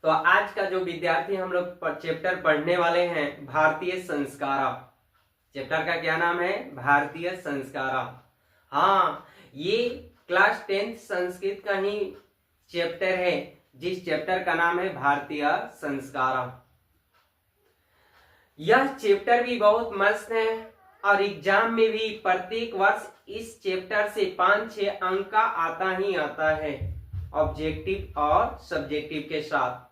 तो आज का जो विद्यार्थी हम लोग चैप्टर पढ़ने वाले हैं भारतीय संस्कारा। चैप्टर का क्या नाम है? भारतीय संस्कारा। हाँ, ये क्लास 10th संस्कृत का ही चैप्टर है, जिस चैप्टर का नाम है भारतीय संस्कारा। यह चैप्टर भी बहुत मस्त है और एग्जाम में भी प्रत्येक वर्ष इस चैप्टर से 5-6 अंक का आता ही आता है, ऑब्जेक्टिव और सब्जेक्टिव के साथ।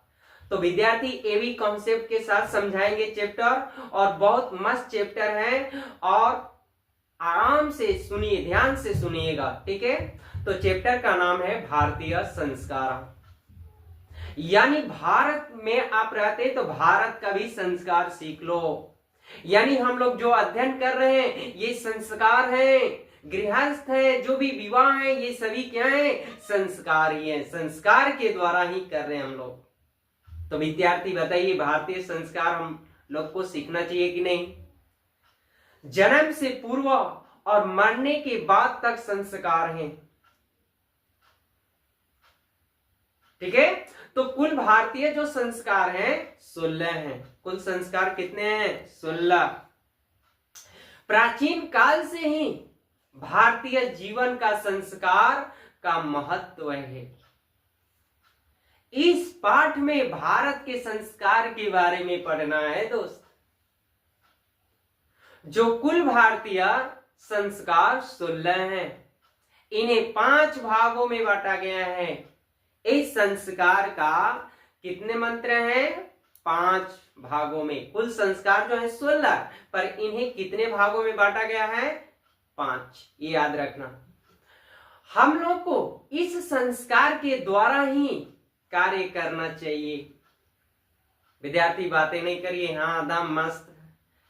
तो विद्यार्थी एवी कॉन्सेप्ट के साथ समझाएंगे चैप्टर, और बहुत मस्त चैप्टर है, और आराम से सुनिए, ध्यान से सुनिएगा, ठीक है। तो चैप्टर का नाम है भारतीय संस्कार, यानी भारत में आप रहते तो भारत का भी संस्कार सीख लो। यानी हम लोग जो अध्ययन कर रहे हैं ये संस्कार है, गृहस्थ है, जो भी विवाह है, ये सभी क्या है? संस्कार ही है। संस्कार के द्वारा ही कर रहे हैं हम लोग। तो विद्यार्थी बताइए, भारतीय संस्कार हम लोग को सीखना चाहिए कि नहीं? जन्म से पूर्व और मरने के बाद तक संस्कार हैं, ठीक है। तो कुल भारतीय जो संस्कार हैं 16 हैं। कुल संस्कार कितने हैं? 16। प्राचीन काल से ही भारतीय जीवन का संस्कार का महत्व है। इस पाठ में भारत के संस्कार के बारे में पढ़ना है दोस्त। जो कुल भारतीय संस्कार 16 हैं, इन्हें 5 भागों में बांटा गया है। इस संस्कार का कितने मंत्र हैं? 5 भागों में। कुल संस्कार जो है 16, पर इन्हें कितने भागों में बांटा गया है? 5। ये याद रखना। हम लोग को इस संस्कार के द्वारा ही कार्य करना चाहिए। विद्यार्थी बातें नहीं करिए, हाँ दम मस्त।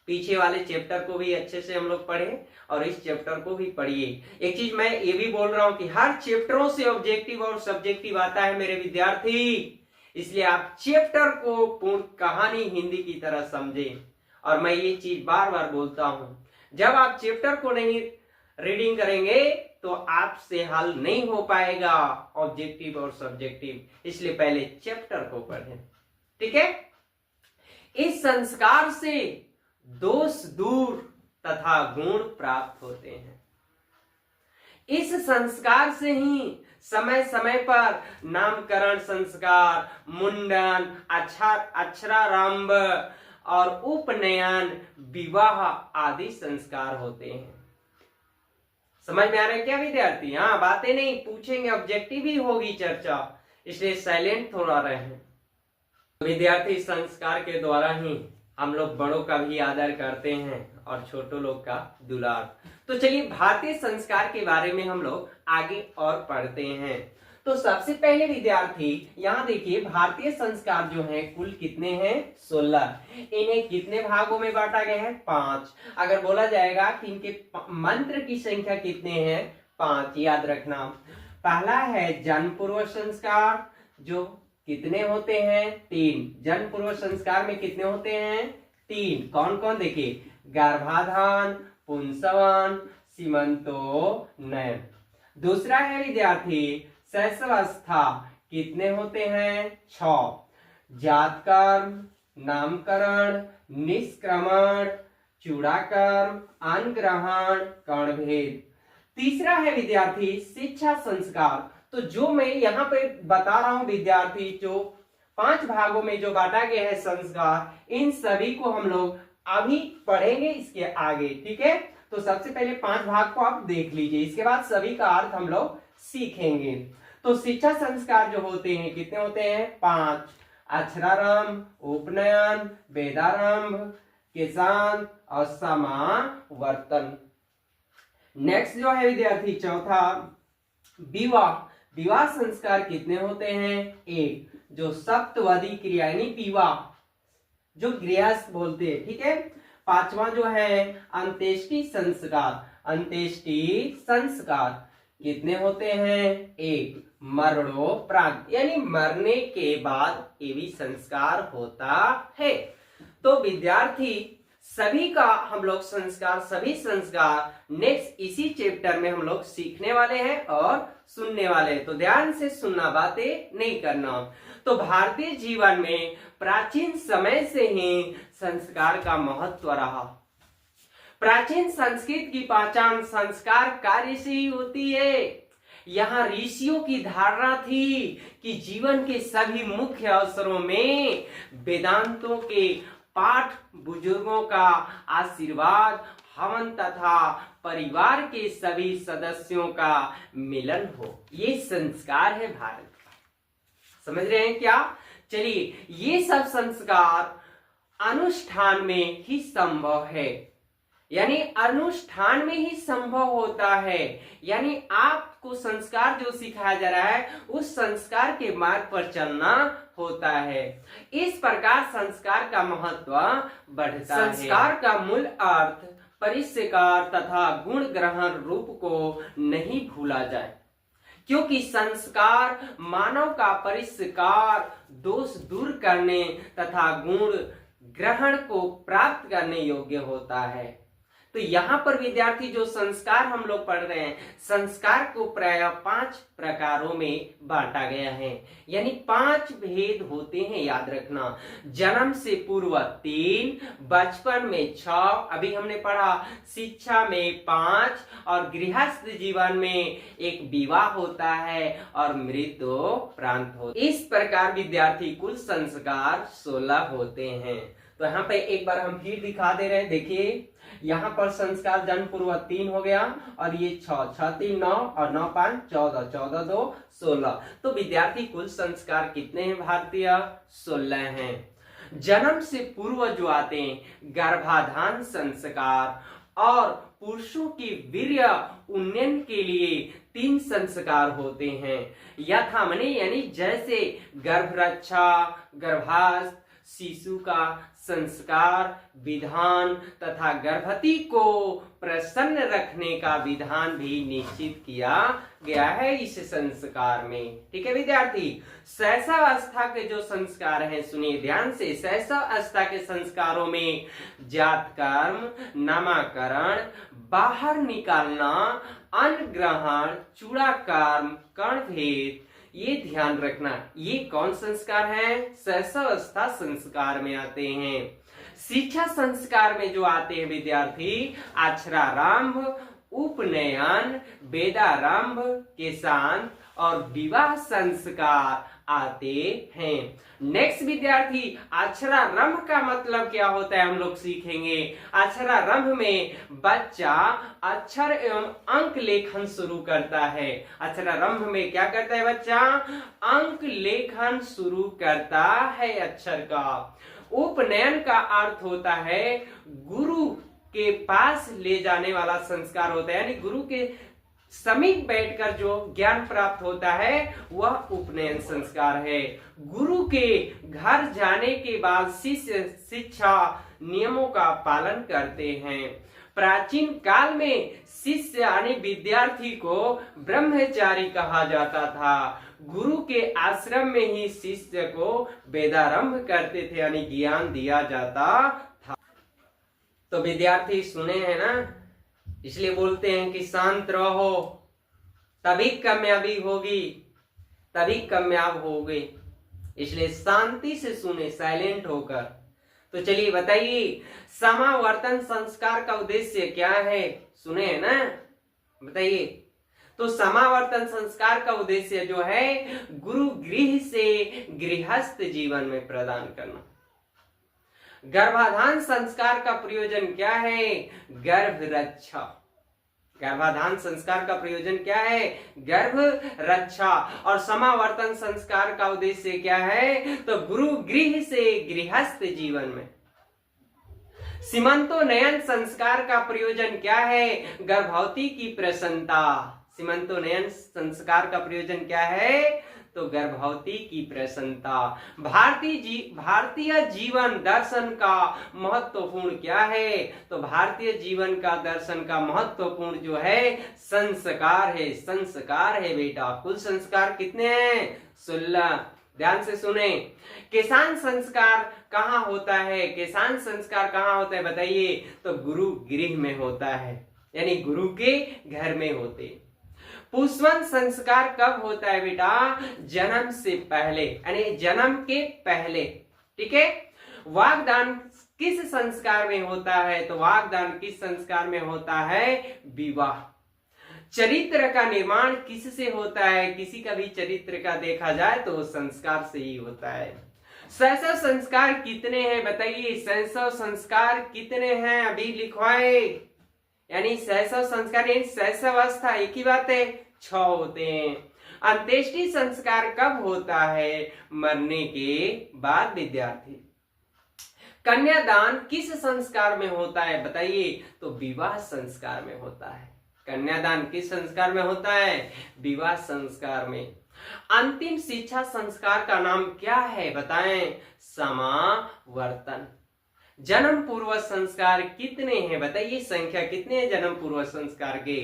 पीछे वाले चैप्टर को भी अच्छे से हम लोग पढ़े और इस चैप्टर को भी पढ़िए। एक चीज मैं ये भी बोल रहा हूं कि हर चैप्टरों से ऑब्जेक्टिव और सब्जेक्टिव आता है मेरे विद्यार्थी, इसलिए आप चैप्टर को पूर्ण कहानी हिंदी की तरह समझें। और मैं ये चीज बार बार बोलता हूं, जब आप चैप्टर को नहीं रीडिंग करेंगे तो आपसे हल नहीं हो पाएगा ऑब्जेक्टिव और सब्जेक्टिव, इसलिए पहले चैप्टर को पढ़ें, ठीक है। इस संस्कार से दोष दूर तथा गुण प्राप्त होते हैं। इस संस्कार से ही समय समय पर नामकरण संस्कार, मुंडन, अक्षरारंभ और उपनयन, विवाह आदि संस्कार होते हैं। समझ में आ रहा है क्या विद्यार्थी? हाँ, बातें नहीं पूछेंगे, ऑब्जेक्टिव ही होगी चर्चा, इसलिए साइलेंट थोड़ा रहे। विद्यार्थी संस्कार के द्वारा ही हम लोग बड़ों का भी आदर करते हैं और छोटों लोग का दुलार। तो चलिए भारतीय संस्कार के बारे में हम लोग आगे और पढ़ते हैं। तो सबसे पहले विद्यार्थी यहाँ देखिए, भारतीय संस्कार जो है कुल कितने हैं? 16। इन्हें कितने भागों में बांटा गया है? 5। अगर बोला जाएगा कि इनके मंत्र की संख्या कितने हैं? 5। याद रखना। पहला है जन्म पूर्व संस्कार, जो कितने होते हैं? 3। जन्म पूर्व संस्कार में कितने होते हैं? 3। कौन कौन? देखिए, गर्भाधान, पुंसवन, सीमंतोन्नयन। दूसरा है विद्यार्थी शैशवावस्था, कितने होते हैं? 6। जातकर्म, नामकरण, निष्क्रमण, चूड़ाकर्म, अन्नग्रहण, कर्णभेद। तीसरा है विद्यार्थी शिक्षा संस्कार। तो जो मैं यहाँ पे बता रहा हूं विद्यार्थी, जो 5 भागों में जो बांटा गया है संस्कार, इन सभी को हम लोग अभी पढ़ेंगे इसके आगे, ठीक है। तो सबसे पहले 5 भाग को आप देख लीजिए, इसके बाद सभी का अर्थ हम लोग सीखेंगे। तो शिक्षा संस्कार जो होते हैं कितने होते हैं? 5। अक्षरारंभ, उपनयन, वेदारंभ, केशांत और समावर्तन। नेक्स्ट जो है विद्यार्थी चौथा विवाह। विवाह संस्कार कितने होते हैं? 1। जो सप्तवदी क्रिया यानी विवाह, जो गृहस्थ बोलते हैं, ठीक है। 5वां जो है अंत्येष्टि संस्कार। अंत्येष्टि संस्कार कितने होते हैं? 1। मरणोपरांत यानी मरने के बाद ये भी संस्कार होता है। तो विद्यार्थी सभी का हम लोग संस्कार, सभी संस्कार नेक्स्ट इसी चैप्टर में हम लोग सीखने वाले हैं और सुनने वाले हैं। तो ध्यान से सुनना, बातें नहीं करना। तो भारतीय जीवन में प्राचीन समय से ही संस्कार का महत्व रहा। प्राचीन संस्कृति की पहचान संस्कार कार्य से ही होती है। यहाँ ऋषियों की धारणा थी कि जीवन के सभी मुख्य अवसरों में वेदांतों के पाठ, बुजुर्गों का आशीर्वाद, हवन तथा परिवार के सभी सदस्यों का मिलन हो। ये संस्कार है भारत का। समझ रहे हैं क्या? चलिए, ये सब संस्कार अनुष्ठान में ही संभव है, यानी अनुष्ठान में ही संभव होता है। यानी आपको संस्कार जो सिखाया जा रहा है उस संस्कार के मार्ग पर चलना होता है। इस प्रकार संस्कार का महत्व बढ़ता है। संस्कार का मूल अर्थ परिष्कार तथा गुण ग्रहण रूप को नहीं भूला जाए, क्योंकि संस्कार मानव का परिष्कार, दोष दूर करने तथा गुण ग्रहण को प्राप्त करने योग्य होता है। तो यहाँ पर विद्यार्थी जो संस्कार हम लोग पढ़ रहे हैं, संस्कार को प्रायः 5 प्रकारों में बांटा गया है, यानी 5 भेद होते हैं, याद रखना। जन्म से पूर्व 3, बचपन में 6, अभी हमने पढ़ा, शिक्षा में 5 और गृहस्थ जीवन में 1 विवाह होता है और मृत्युपरांत होता है। इस प्रकार विद्यार्थी कुल संस्कार 16 होते हैं। तो यहाँ पे एक बार हम फिर दिखा दे रहे हैं, देखिए यहाँ पर संस्कार जन्म पूर्व 3 हो गया और ये 6, 6 3 9 और 9 5 14, 14 2 16। तो विद्यार्थी कुल संस्कार कितने हैं भारतीय? 16 हैं। जन्म से पूर्व जो आते हैं गर्भाधान संस्कार और पुरुषों की वीर्य उन्नयन के लिए 3 संस्कार होते हैं। यथा मने यानी जैसे गर्भरक्षा, गर्भास्थ शिशु का संस्कार विधान तथा गर्भवती को प्रसन्न रखने का विधान भी निश्चित किया गया है इस संस्कार में। ठीक है विद्यार्थी, शैशवावस्था के जो संस्कार हैं, सुनिए ध्यान से। शैशवावस्था के संस्कारों में जात कर्म, नामकरण, बाहर निकालना, अन्न ग्रहण, चूड़ा कर्म, कर्णभेद, ये ध्यान रखना। ये कौन संस्कार है? शैशवावस्था संस्कार में आते हैं। शिक्षा संस्कार में जो आते हैं विद्यार्थी अक्षरारंभ, उपनयन, वेदारंभ, केशांत और विवाह संस्कार आते हैं। नेक्स्ट विद्यार्थी अक्षरारंभ का मतलब क्या होता है हम लोग सीखेंगे। अक्षरारंभ में बच्चा अक्षर एवं अंक लेखन शुरू करता है। अक्षरारंभ में क्या करता है बच्चा? अंक लेखन शुरू करता है अक्षर का। उपनयन का अर्थ होता है गुरु के पास ले जाने वाला संस्कार होता है, यानी गुरु के समीप बैठकर जो ज्ञान प्राप्त होता है वह उपनयन संस्कार है। गुरु के घर जाने के बाद शिष्य शिक्षा नियमों का पालन करते हैं। प्राचीन काल में शिष्य यानी विद्यार्थी को ब्रह्मचारी कहा जाता था। गुरु के आश्रम में ही शिष्य को वेदारंभ करते थे, यानी ज्ञान दिया जाता था। तो विद्यार्थी सुने हैं ना, इसलिए बोलते हैं कि शांत रहो तभी कामयाबी होगी, तभी कामयाब होगे। इसलिए शांति से सुने, साइलेंट होकर। तो चलिए बताइए समावर्तन संस्कार का उद्देश्य क्या है? सुने है ना, बताइए। तो समावर्तन संस्कार का उद्देश्य जो है गुरु गृह से गृहस्थ जीवन में प्रदान करना। गर्भाधान संस्कार का प्रयोजन क्या है? गर्भ रक्षा। गर्भाधान संस्कार का प्रयोजन क्या है? गर्भ रक्षा। और समावर्तन संस्कार का उद्देश्य क्या है? तो गुरु गृह से गृहस्थ जीवन में। सीमंतोन्नयन संस्कार का प्रयोजन क्या है? गर्भवती की प्रसन्नता। सीमंतोन्नयन संस्कार का प्रयोजन क्या है? तो गर्भवती की प्रसन्नता। भारतीय जीवन दर्शन का महत्वपूर्ण क्या है? तो भारतीय जीवन का दर्शन का महत्वपूर्ण जो है संस्कार है। संस्कार है बेटा। कुल संस्कार कितने हैं? 16। ध्यान से सुने। केशांत संस्कार कहाँ होता है? केशांत संस्कार कहाँ होता है बताइए? तो गुरु गृह में होता है, यानी गुरु के घर में होते। पुष्पन संस्कार कब होता है बेटा? जन्म से पहले, यानी जन्म के पहले। ठीक है। वागदान किस संस्कार में होता है? तो वागदान किस संस्कार में होता है? विवाह। चरित्र का निर्माण किससे होता है? किसी का भी चरित्र का देखा जाए तो संस्कार से ही होता है। शैशव संस्कार कितने हैं बताइए? शैशव संस्कार कितने हैं? अभी लिखवाए, यानी शैशव संस्कार शैशवावस्था एक ही बात है, 6 होते हैं। अंत्येष्टि संस्कार कब होता है? मरने के बाद विद्यार्थी। कन्यादान किस संस्कार में होता है बताइए? तो विवाह संस्कार में होता है। कन्यादान किस संस्कार में होता है? विवाह संस्कार में। अंतिम शिक्षा संस्कार का नाम क्या है बताएं? समावर्तन। जन्म पूर्व संस्कार कितने हैं बताइए? संख्या कितने हैं जन्म पूर्व संस्कार के?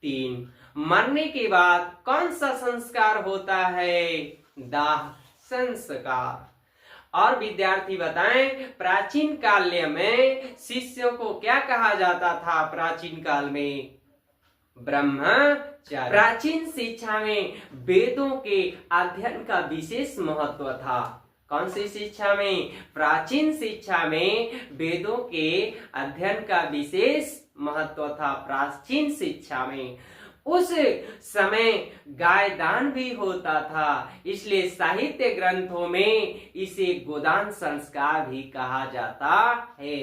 3। मरने के बाद कौन सा संस्कार होता है? दाह संस्कार। और विद्यार्थी बताएं, प्राचीन काल में शिष्यों को क्या कहा जाता था? प्राचीन काल में ब्रह्मचारी। प्राचीन शिक्षा में वेदों के अध्ययन का विशेष महत्व था। कौन सी शिक्षा में? प्राचीन शिक्षा में वेदों के अध्ययन का विशेष महत्व था। प्राचीन शिक्षा में उस समय गायदान भी होता था, इसलिए साहित्य ग्रंथों में इसे गोदान संस्कार भी कहा जाता है।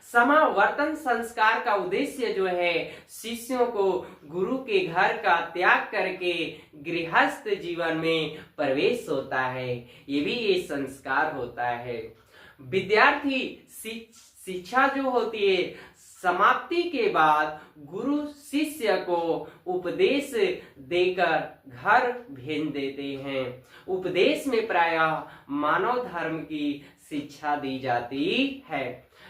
समावर्तन संस्कार का उद्देश्य जो है, शिष्यों को गुरु के घर का त्याग करके गृहस्थ जीवन में प्रवेश होता है, ये भी ये संस्कार होता है। विद्यार्थी शिक्षा जो होती है, समाप्ति के बाद गुरु शिष्य को उपदेश देकर घर भेज देते हैं। उपदेश में प्रायः मानव धर्म की शिक्षा दी जाती है।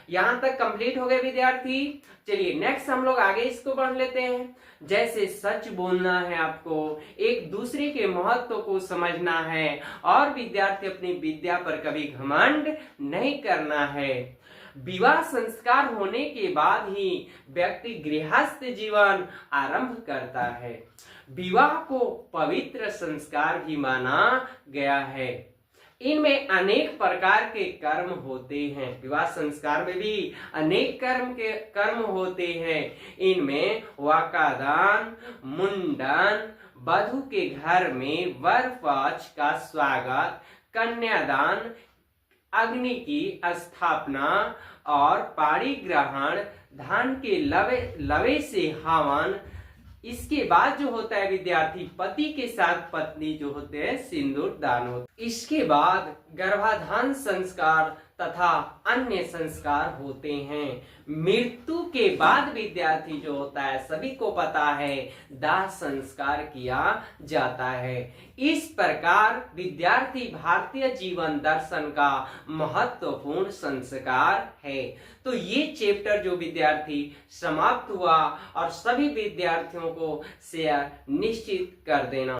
यहां तक कंप्लीट हो गए विद्यार्थी। चलिए नेक्स्ट हम लोग आगे इसको बढ़ लेते हैं। जैसे सच बोलना है, आपको एक दूसरे के महत्व को समझना है और विद्यार्थी अपनी विद्या पर कभी घमंड नहीं करना है। विवाह संस्कार होने के बाद ही व्यक्ति गृहस्थ जीवन आरंभ करता है। विवाह को पवित्र संस्कार भी माना गया है। इनमें अनेक प्रकार के कर्म होते हैं। विवाह संस्कार में भी अनेक कर्म होते हैं। इनमें वाकादान, मुंडन, वधू के घर में वर पक्ष का स्वागत, कन्यादान, अग्नि की स्थापना और पाणी ग्रहण, धान के लवे से हवन, इसके बाद जो होता है विद्यार्थी, पति के साथ पत्नी जो होते हैं सिंदूर दान होता है। इसके बाद गर्भाधान संस्कार तथा अन्य संस्कार होते हैं। मृत्यु के बाद विद्यार्थी जो होता है, सभी को पता है, दाह संस्कार किया जाता है। इस प्रकार विद्यार्थी भारतीय जीवन दर्शन का महत्वपूर्ण संस्कार है। तो ये चैप्टर जो विद्यार्थी समाप्त हुआ और सभी विद्यार्थियों को शेयर निश्चित कर देना।